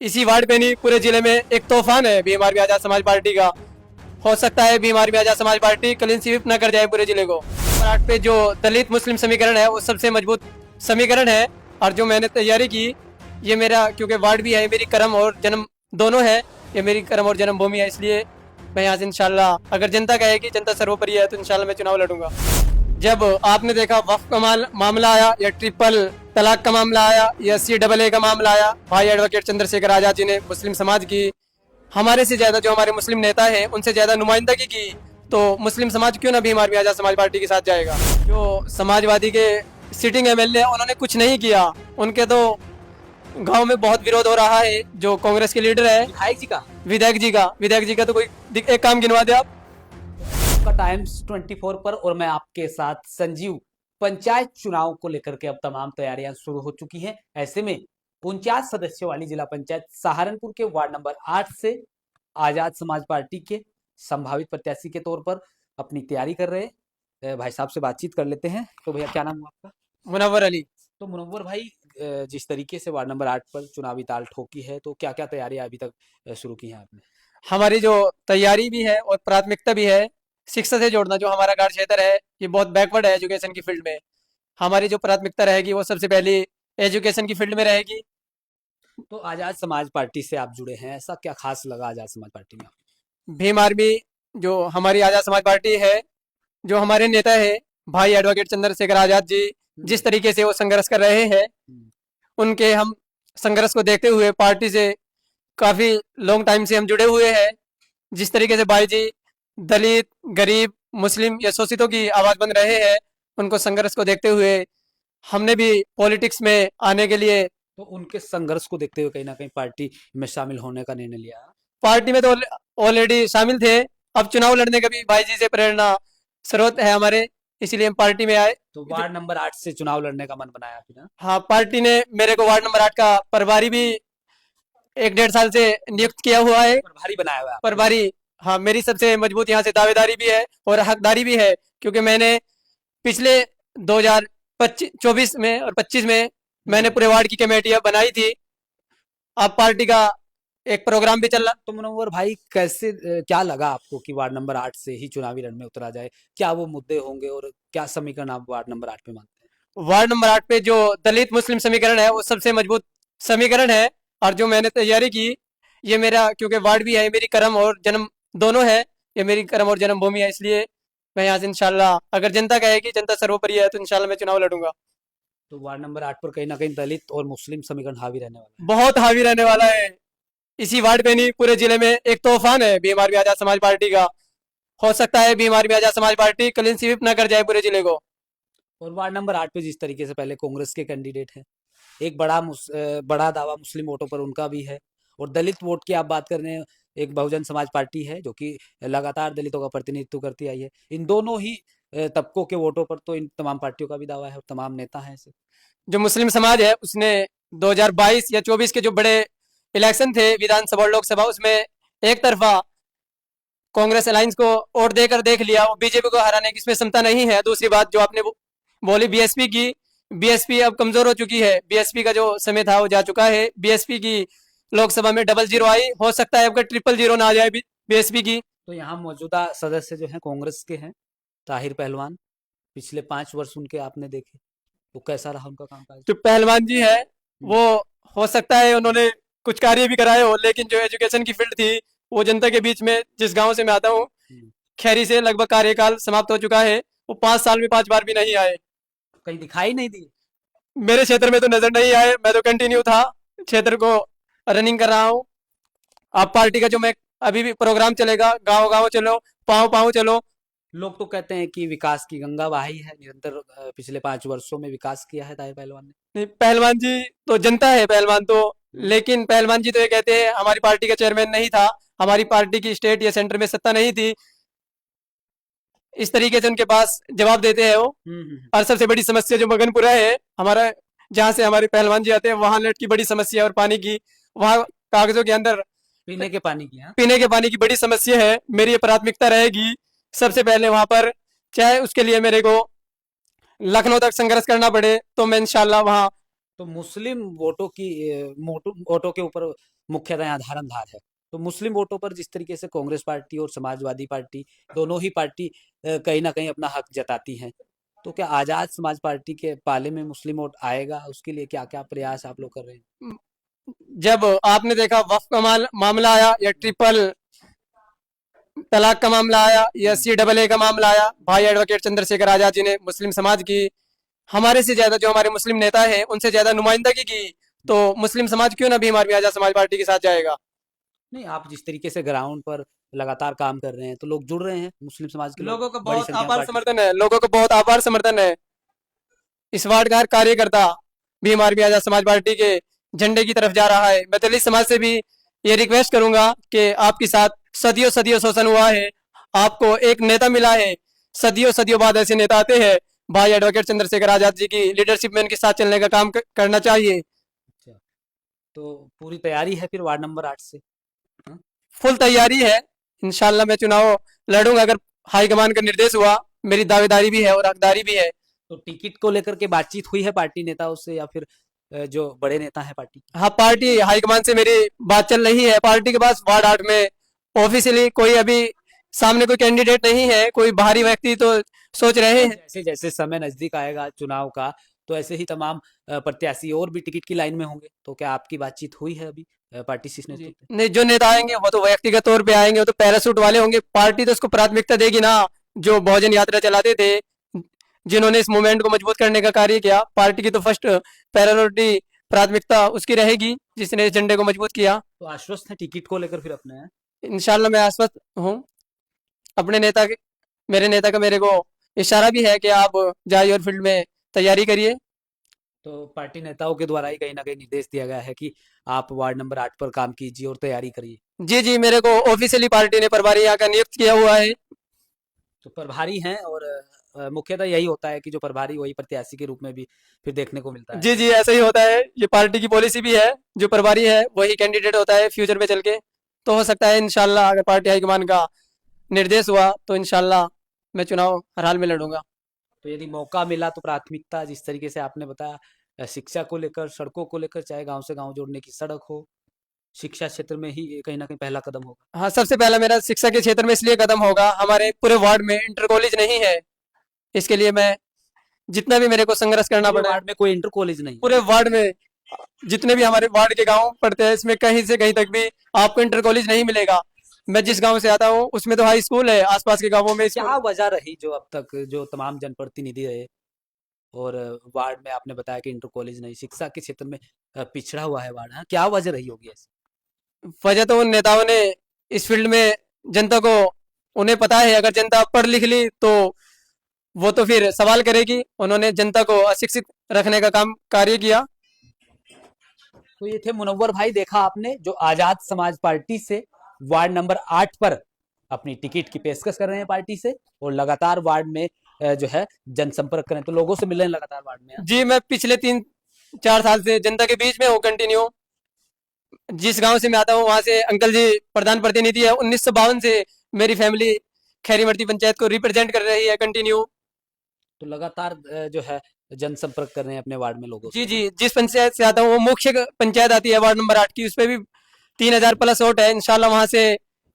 इसी वार्ड पे नहीं पूरे जिले में एक तूफान है भीम आर्मी आजाद समाज पार्टी का। हो सकता है Bhim army Azad Samaj party clean sweep न कर जाए पूरे जिले को। मराठ पे जो दलित मुस्लिम समीकरण है वो सबसे मजबूत समीकरण है। और जो मैंने तैयारी की, ये मेरा क्योंकि वार्ड भी है, मेरी कर्म और जन्म दोनों है, ये मेरी कर्म और जन्म भूमि है, इसलिए मैं यहाँ से इंशाल्लाह, अगर जनता कहेगी, जनता सर्वोपरि है, तो इंशाल्लाह मैं चुनाव लड़ूंगा। जब आपने देखा वक्फ का मामला आया, या ट्रिपल तलाक का मामला आया, या CAA का मामला आया, भाई एडवोकेट चंद्रशेखर आजाद जी ने मुस्लिम समाज की, हमारे से ज्यादा जो हमारे मुस्लिम नेता हैं उनसे ज्यादा नुमाइंदगी की, तो मुस्लिम समाज क्यों ना भीम आर्मी आजाद समाज पार्टी के साथ जाएगा। जो समाजवादी के सिटिंग MLA उन्होंने कुछ नहीं किया, उनके तो गांव में बहुत विरोध हो रहा है। जो कांग्रेस के लीडर है विधायक जी का तो कोई एक काम गिनवा दे आप। का टाइम्स 24 पर और मैं आपके साथ संजीव। पंचायत चुनाव को लेकर के अब तमाम तैयारियां शुरू हो चुकी हैं। ऐसे में 49 सदस्यों वाली जिला पंचायत सहारनपुर के वार्ड नंबर 8 से आजाद समाज पार्टी के संभावित प्रत्याशी के तौर पर अपनी तैयारी कर रहे हैं। भाई साहब से बातचीत कर लेते हैं। तो भैया, क्या नाम हुआ आपका? मुनव्वर अली। तो मुनव्वर भाई, जिस तरीके से वार्ड नंबर 8 पर चुनावी ताल ठोकी है, तो क्या क्या तैयारियां अभी तक शुरू की हैं आपने? हमारी जो तैयारी भी है और प्राथमिकता भी है, शिक्षा से जोड़ना। जो हमारा गांव क्षेत्र है ये बहुत बैकवर्ड है एजुकेशन की फील्ड में। हमारी जो प्राथमिकता रहेगी वो सबसे पहली एजुकेशन की फील्ड में रहेगी। तो आजाद समाज पार्टी से आप जुड़े हैं, ऐसा क्या खास लगा आजाद समाज पार्टी में आपको? भीम आर्मी, जो हमारी आजाद समाज पार्टी है, जो हमारे नेता है भाई एडवोकेट चंद्रशेखर आजाद जी, जिस तरीके से वो संघर्ष कर रहे हैं, उनके हम संघर्ष को देखते हुए पार्टी से काफी लॉन्ग टाइम से हम जुड़े हुए हैं। जिस तरीके से भाई जी दलित, गरीब, मुस्लिम या शोषितों की आवाज बन रहे हैं, उनको संघर्ष को देखते हुए हमने भी पॉलिटिक्स में आने के लिए, तो उनके संघर्ष को देखते हुए कहीं ना कहीं पार्टी में शामिल होने का निर्णय लिया। पार्टी में तो ऑलरेडी शामिल थे, अब चुनाव लड़ने का भी भाई जी से प्रेरणा स्रोत है हमारे, इसलिए हम पार्टी में आए। तो वार्ड नंबर 8 से चुनाव लड़ने का मन बनाया आपने? हाँ, पार्टी ने मेरे को वार्ड नंबर 8 का प्रभारी भी 1-1.5 साल से नियुक्त किया हुआ है। प्रभारी बनाया हुआ है? प्रभारी, हाँ, मेरी सबसे मजबूत यहाँ से दावेदारी भी है और हकदारी भी है, क्योंकि मैंने पिछले 2024 में और 25 में मैंने पूरे वार्ड की कमेटियां बनाई थी। अब पार्टी का एक प्रोग्राम भी चल रहा। तो मुनव्वर भाई, कैसे क्या लगा आपको कि वार्ड नंबर 8 से ही चुनावी रण में उतरा जाए? क्या वो मुद्दे होंगे और क्या समीकरण आप वार्ड नंबर 8 पे मानते हैं? वार्ड नंबर 8 पे जो दलित मुस्लिम समीकरण है वो सबसे मजबूत समीकरण है। और जो मैंने तैयारी की, ये मेरा क्योंकि वार्ड भी है, मेरी कर्म और जन्म दोनों है, ये मेरी कर्म और जन्म भूमि है, इसलिए मैं यहाँ से इंशाल्लाह, अगर जनता कहेगी, जनता सर्वोपरि है, तो इंशाल्लाह मैं चुनाव लड़ूंगा। तो वार्ड नंबर 8 पर कहीं ना कहीं दलित और मुस्लिम समीकरण हावी रहने वाला है। बहुत हावी रहने वाला है। इसी वार्ड पे नहीं पूरे जिले में एक तूफान है भीम आर्मी आजाद समाज पार्टी का। हो सकता है Bhim army Azad Samaj party clean sweep न कर जाए पूरे जिले को। और वार्ड नंबर 8 पे जिस तरीके से पहले कांग्रेस के कैंडिडेट हैं, एक बड़ा दावा मुस्लिम वोटों पर उनका भी है, और दलित वोट की आप बात कर रहे हैं, एक बहुजन समाज पार्टी है जो कि लगातार दलितों का प्रतिनिधित्व करती आई है। इन दोनों ही तबकों के वोटों पर तो इन तमाम पार्टियों का भी दावा है और तमाम नेता हैं ऐसे। जो मुस्लिम समाज है उसने 2022 या 24 के जो बड़े इलेक्शन थे विधानसभा और लोकसभा, उसमें एक तरफा कांग्रेस अलायंस को वोट देकर देख लिया। वो बीजेपी को हराने की इसमें क्षमता नहीं है। दूसरी बात जो आपने बोली BSP की, BSP अब कमजोर हो चुकी है। BSP का जो समय था वो जा चुका है। BSP की लोकसभा में 00 आई, हो सकता है आपका 000 ना आ जाए BSP की। तो यहाँ मौजूदा सदस्य जो हैं कांग्रेस के हैं, ताहिर पहलवान, पिछले 5 वर्ष उनके आपने देखे, तो कैसा रहा उनका कामकाज? जो पहलवान जी है वो, हो सकता है उन्होंने कुछ कार्य भी कराए हो, लेकिन जो एजुकेशन की फील्ड थी, वो जनता के बीच में, जिस गांव से मैं आता हूँ, खैरी से लगभग कार्यकाल समाप्त हो चुका है। वो 5 साल में 5 बार भी नहीं आए, कहीं दिखाई नहीं दी। मेरे क्षेत्र में तो नजर नहीं आए। मैं तो कंटिन्यू था, क्षेत्र को रनिंग कर रहा हूँ। आप पार्टी का जो मैं अभी भी प्रोग्राम चलेगा, गांव गांव चलो, पाँव पाँव चलो। लोग तो कहते हैं कि विकास की गंगा बहाई है निरंतर, पिछले 5 वर्षों में विकास किया है ताहिर पहलवान ने। नहीं, पहलवान जी तो जनता है पहलवान तो, लेकिन पहलवान जी तो ये कहते हैं हमारी पार्टी का चेयरमैन नहीं था, हमारी पार्टी की स्टेट या सेंटर में सत्ता नहीं थी, इस तरीके से उनके पास जवाब देते हैं वो। और सबसे बड़ी समस्या जो मगनपुरा है हमारा, जहाँ से हमारे पहलवान जी आते हैं, वहाँ नेट की बड़ी समस्या और पानी की, वहाँ कागजों के अंदर पीने के पानी की, हाँ? पीने के पानी की बड़ी समस्या है। मेरी ये प्राथमिकता रहेगी सबसे पहले वहां पर, चाहे उसके लिए मेरे को लखनऊ तक संघर्ष करना पड़े, तो मैं इंशाल्लाह वहाँ। तो मुस्लिम वोटों की वोटों के ऊपर मुख्यतः यहाँ धारमधार है। तो मुस्लिम वोटों पर जिस तरीके से कांग्रेस पार्टी और समाजवादी पार्टी दोनों ही पार्टी कहीं ना कहीं अपना हक जताती हैं, तो क्या आजाद समाज पार्टी के पाले में मुस्लिम वोट आएगा? उसके लिए क्या क्या प्रयास आप लोग कर रहे हैं? जब आपने देखा वक्फ का मामला आया या ट्रिपल तलाक का मामला आया या CAA का मामला आया, भाई एडवोकेट चंद्रशेखर आजाद जी ने मुस्लिम समाज की हमारे से ज्यादा, जो हमारे मुस्लिम नेता है उनसे ज्यादा नुमाइंदगी की, तो मुस्लिम समाज क्यों ना भीम आर्मी आजाद समाज पार्टी के साथ जाएगा। नहीं, आप जिस तरीके से ग्राउंड पर लगातार काम कर रहे हैं तो लोग जुड़ रहे हैं, मुस्लिम समाज के लोग लोगों का बड़ी बहुत संख्या में आभार पार्टी। समर्थन है, लोगों को बहुत आभार समर्थन है। इस वार्ड का हर कार्यकर्ता भीम आर्मी आजाद समाज पार्टी के झंडे की तरफ जा रहा है। मैं दलित समाज से भी ये रिक्वेस्ट करूंगा कि आपके साथ सदियों सदियों शोषण हुआ है, आपको एक नेता मिला है, सदियों सदियों बाद ऐसे नेता आते हैं। भाई एडवोकेट चंद्रशेखर आजाद जी की लीडरशिप में उनके साथ चलने का काम करना चाहिए। अच्छा, तो पूरी तैयारी है फिर वार्ड नंबर 8 से? हाँ? फुल तैयारी है, इंशाल्लाह मैं चुनाव लड़ूंगा अगर हाईकमान का निर्देश हुआ। मेरी दावेदारी भी है और हकदारी भी है। तो टिकट को लेकर के बातचीत हुई है पार्टी नेताओं से या फिर जो बड़े नेता है पार्टी के? हाँ, पार्टी हाईकमान से मेरी बात चल रही है। पार्टी के पास वार्ड 8 में ऑफिशियली कोई अभी सामने कोई कैंडिडेट नहीं है, कोई बाहरी व्यक्ति तो सोच रहे हैं। जैसे जैसे समय नजदीक आएगा चुनाव का, तो ऐसे ही तमाम प्रत्याशी और भी टिकट की लाइन में होंगे, तो क्या आपकी बातचीत हुई है अभी पार्टी शीर्ष नेतृत्व से? नहीं, जो नेता आएंगे वो तो व्यक्तिगत तौर पे आएंगे, वो तो पैरासूट वाले होंगे। पार्टी तो उसको प्राथमिकता देगी ना। जो बहुजन यात्रा चलाते थे, जिन्होंने इस मूवमेंट को मजबूत करने का कार्य किया, पार्टी की तो फर्स्ट प्रायोरिटी प्राथमिकता उसकी रहेगी जिसने इस झंडे को मजबूत किया। तो आश्वस्त है टिकट को लेकर फिर अपने? इंशाल्लाह मैं आश्वस्त हूँ अपने नेता के। मेरे नेता का मेरे को इशारा भी है कि आप जाइए और फील्ड में तैयारी करिए। तो पार्टी नेताओं के द्वारा ही कहीं ना कहीं निर्देश दिया गया है कि आप वार्ड नंबर 8 पर काम कीजिए और तैयारी करिए। जी जी, मेरे को ऑफिशियली पार्टी ने प्रभारी यहाँ का नियुक्त किया हुआ है। तो प्रभारी हैं और मुख्यतः यही होता है कि जो प्रभारी वही प्रत्याशी के रूप में भी फिर देखने को मिलता है। जी जी, ऐसा ही होता है। ये पार्टी की पॉलिसी भी है, जो प्रभारी है वही कैंडिडेट होता है फ्यूचर में चल के। तो हो सकता है इंशाल्लाह अगर पार्टी हाईकमान का निर्देश हुआ तो इंशाल्लाह मैं चुनाव हर हाल में लड़ूंगा। तो यदि मौका मिला तो प्राथमिकता जिस तरीके से आपने बताया, शिक्षा को लेकर, सड़कों को लेकर, चाहे गांव से गांव जोड़ने की सड़क हो, शिक्षा क्षेत्र में ही ये कहीं ना कहीं पहला कदम होगा। हाँ, सबसे पहला मेरा शिक्षा के क्षेत्र में इसलिए कदम होगा, हमारे पूरे वार्ड में इंटर कॉलेज नहीं है। इसके लिए मैं जितना भी मेरे को संघर्ष करना पूरे पड़ा, वार्ड में कोई इंटर कॉलेज नहीं? पूरे वार्ड में जितने भी हमारे वार्ड के गांव पड़ते हैं, इसमें कहीं से कहीं तक भी आपको इंटर कॉलेज नहीं मिलेगा। मैं जिस गांव से आता हूँ उसमें तो हाई स्कूल है, आसपास के गांवों में क्या वजह रही जो अब तक जो तमाम जनप्रतिनिधि रहे और वार्ड में आपने बताया कि इंटर कॉलेज नहीं, शिक्षा के क्षेत्र में पिछड़ा हुआ है वार्ड, हाँ? क्या वजह रही होगी ऐसी? वजह तो उन नेताओं ने इस फील्ड में जनता को, उन्हें पता है अगर जनता पढ़ लिख ली तो वो तो फिर सवाल करेगी। उन्होंने जनता को अशिक्षित रखने का कार्य किया। तो ये थे मुनव्वर भाई, देखा आपने, जो आजाद समाज पार्टी से वार्ड नंबर 8 पर अपनी टिकट की पेशकश कर रहे हैं पार्टी से और लगातार वार्ड में जो है जनसंपर्क करें, तो लोगों से मिल रहे हैं लगातार वार्ड में। जी, मैं पिछले 3-4 साल से जनता के बीच में हूँ कंटिन्यू। जिस गांव से मैं आता हूँ वहां से अंकल जी प्रधान प्रतिनिधि है। 1952 से मेरी फैमिली खैरीमर्ती पंचायत को रिप्रेजेंट कर रही है कंटिन्यू। तो लगातार जो है जनसंपर्क कर रहे हैं अपने वार्ड में लोगों जी से। जी, जिस पंचायत से आता हूँ वो मुख्य पंचायत आती है वार्ड नंबर 8 की, उस पर भी 3000 प्लस वोट है। इंशाल्लाह वहां से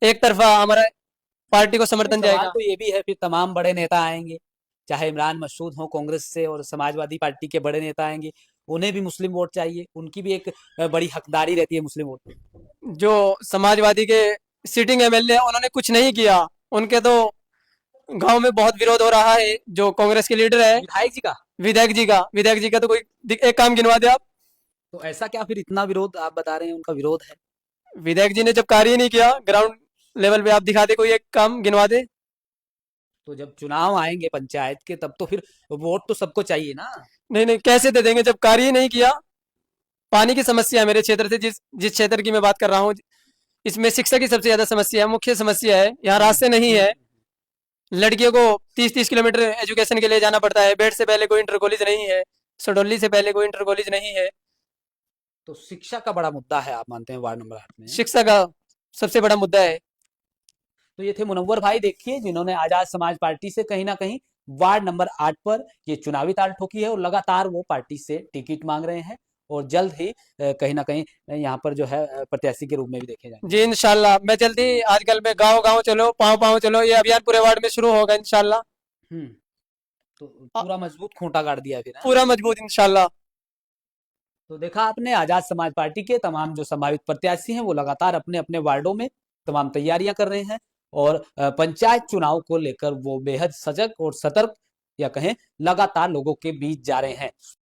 एक तरफा हमारा पार्टी को समर्थन सवाल जाएगा। तो ये भी है फिर तमाम बड़े नेता आएंगे, चाहे इमरान मसूद हो कांग्रेस से और समाजवादी पार्टी के बड़े नेता आएंगे, उन्हें भी मुस्लिम वोट चाहिए, उनकी भी एक बड़ी हकदारी रहती है मुस्लिम वोट पे। जो समाजवादी के सिटिंग MLA उन्होंने कुछ नहीं किया, उनके तो गांव में बहुत विरोध हो रहा है। जो कांग्रेस के लीडर है विधायक जी का? विधायक जी का तो कोई एक काम गिनवा दे आप। तो ऐसा क्या फिर इतना विरोध आप बता रहे हैं उनका विरोध है? विधायक जी ने जब कार्य नहीं किया ग्राउंड लेवल पे, आप दिखा दे कोई एक काम गिनवा दे। तो जब चुनाव आएंगे पंचायत के तब तो फिर वोट तो सबको चाहिए ना। नहीं नहीं, कैसे दे देंगे जब कार्य ही नहीं किया। पानी की समस्या है मेरे क्षेत्र से, जिस क्षेत्र की मैं बात कर रहा हूँ, इसमें शिक्षा की सबसे ज्यादा समस्या है, मुख्य समस्या है। यहाँ रास्ते नहीं है, लड़कियों को 30-30 किलोमीटर एजुकेशन के लिए जाना पड़ता है। बेड से पहले कोई इंटर कॉलेज नहीं है, सडोली से पहले कोई इंटर कॉलेज नहीं है। तो शिक्षा का बड़ा मुद्दा है आप मानते हैं वार्ड नंबर 8 में? शिक्षा का सबसे बड़ा मुद्दा है। तो ये थे मुनव्वर भाई, देखिए, जिन्होंने आजाद समाज पार्टी से कहीं ना कहीं वार्ड नंबर 8 पर ये चुनावी ताल ठोकी है और लगातार वो पार्टी से टिकट मांग रहे हैं और जल्द ही कहीं ना कहीं यहाँ पर जो है प्रत्याशी के रूप में भी देखे जाएंगे। जी इंशाल्लाह, मैं जल्दी आजकल में गांव गांव चलो पाँव पाँव चलो ये अभियान पूरे वार्ड में शुरू होगा इंशाल्लाह। हम्म। तो पूरा मजबूत खूंटा गाड़ दिया है फिर, हाँ? पूरा मजबूत इंशाल्लाह। तो देखा आपने, आजाद समाज पार्टी के तमाम जो संभावित प्रत्याशी हैं वो लगातार अपने अपने वार्डों में तमाम तैयारियां कर रहे हैं और पंचायत चुनाव को लेकर वो बेहद सजग और सतर्क या कहें लगातार लोगों के बीच जा रहे हैं।